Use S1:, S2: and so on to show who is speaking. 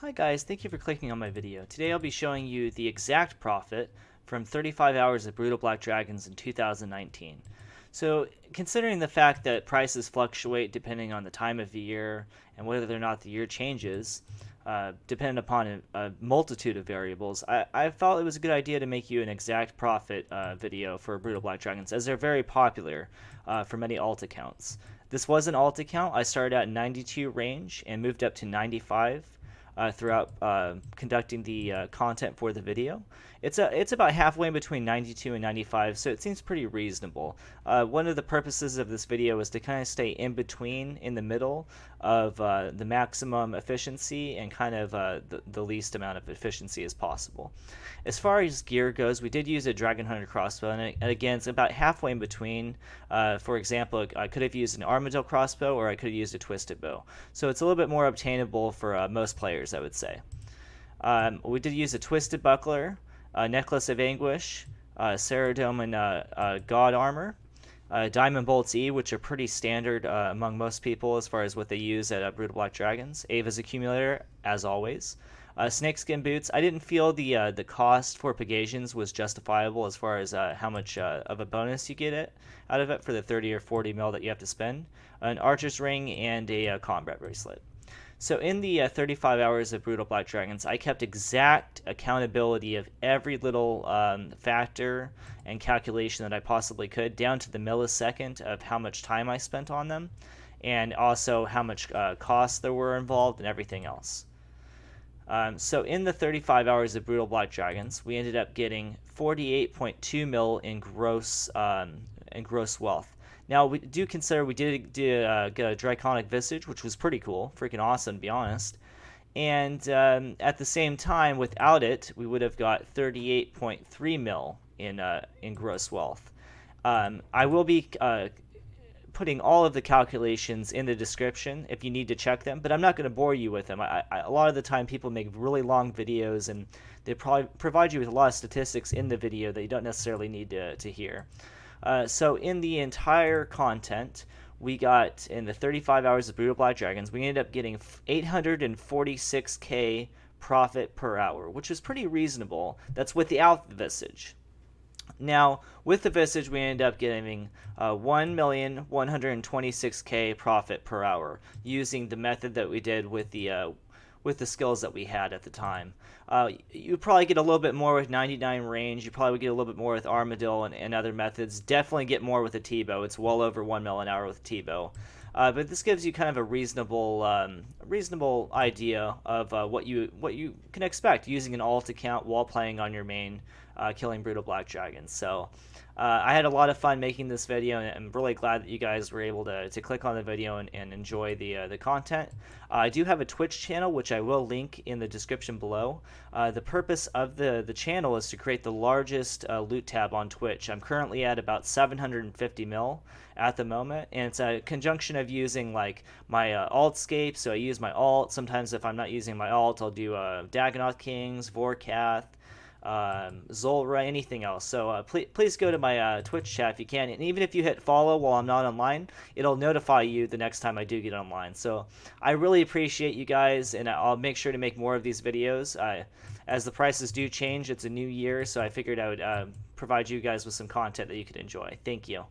S1: Hi guys, thank you for clicking on my video. Today I'll be showing you the exact profit from 35 hours of Brutal Black Dragons in 2019. So considering the fact that prices fluctuate depending on the time of the year and whether or not the year changes, depending upon a multitude of variables, I felt it was a good idea to make you an exact profit video for Brutal Black Dragons, as they're very popular for many alt accounts. This was an alt account. I started at 92 range and moved up to 95 throughout conducting the content for the video. It's about halfway in between 92 and 95, so it seems pretty reasonable. One of the purposes of this video is to kind of stay in between, in the middle of the maximum efficiency and kind of the least amount of efficiency as possible. As far as gear goes, we did use a Dragon Hunter crossbow, and again, it's about halfway in between. For example, I could have used an Armadillo crossbow, or I could have used a Twisted bow. So it's a little bit more obtainable for most players, I would say. We did use a Twisted buckler, a Necklace of Anguish, Ceradome and God armor, Diamond Bolts E, which are pretty standard among most people as far as what they use at Brutal Black Dragons. Ava's accumulator, as always. Snakeskin boots. I didn't feel the cost for Pegasus was justifiable as far as how much of a bonus you get out of it for the 30 or 40 mil that you have to spend. An archer's ring and a combat bracelet. So in the 35 hours of Brutal Black Dragons, I kept exact accountability of every little factor and calculation that I possibly could, down to the millisecond of how much time I spent on them, and also how much costs there were involved and everything else. So in the 35 hours of Brutal Black Dragons, we ended up getting 48.2 mil in gross wealth. Now, we do consider we did get a Draconic Visage, which was pretty cool, freaking awesome, to be honest. And at the same time, without it, we would have got 38.3 mil in gross wealth. I will be putting all of the calculations in the description if you need to check them, but I'm not going to bore you with them. A lot of the time people make really long videos and they probably provide you with a lot of statistics in the video that you don't necessarily need to hear. So in the entire content, we got, in the 35 hours of Brutal Black Dragons, we ended up getting 846k profit per hour, which is pretty reasonable. That's without the Visage. Now, with the Visage, we ended up getting 1,126k profit per hour using the method that we did with the skills that we had at the time. You would probably get a little bit more with 99 range. You probably would get a little bit more with Armadillo and other methods. Definitely get more with a T-bow. It's well over 1 mil an hour with a T-bow. But this gives you kind of a reasonable idea of what you can expect using an alt account while playing on your main, killing Brutal Black Dragons. So I had a lot of fun making this video, and I'm really glad that you guys were able to click on the video and enjoy the content. I do have a Twitch channel, which I will link in the description below. The purpose of the channel is to create the largest loot tab on Twitch. I'm currently at about 750 mil at the moment, and it's a conjunction of using like my altscape. So I use my alt. Sometimes if I'm not using my alt, I'll do Dagonoth Kings, Vorkath, Zolra, anything else. So please go to my Twitch chat if you can, and even if you hit follow while I'm not online, it'll notify you the next time I do get online. So I really appreciate you guys, and I'll make sure to make more of these videos. As the prices do change, it's a new year, so I figured I would provide you guys with some content that you could enjoy. Thank you.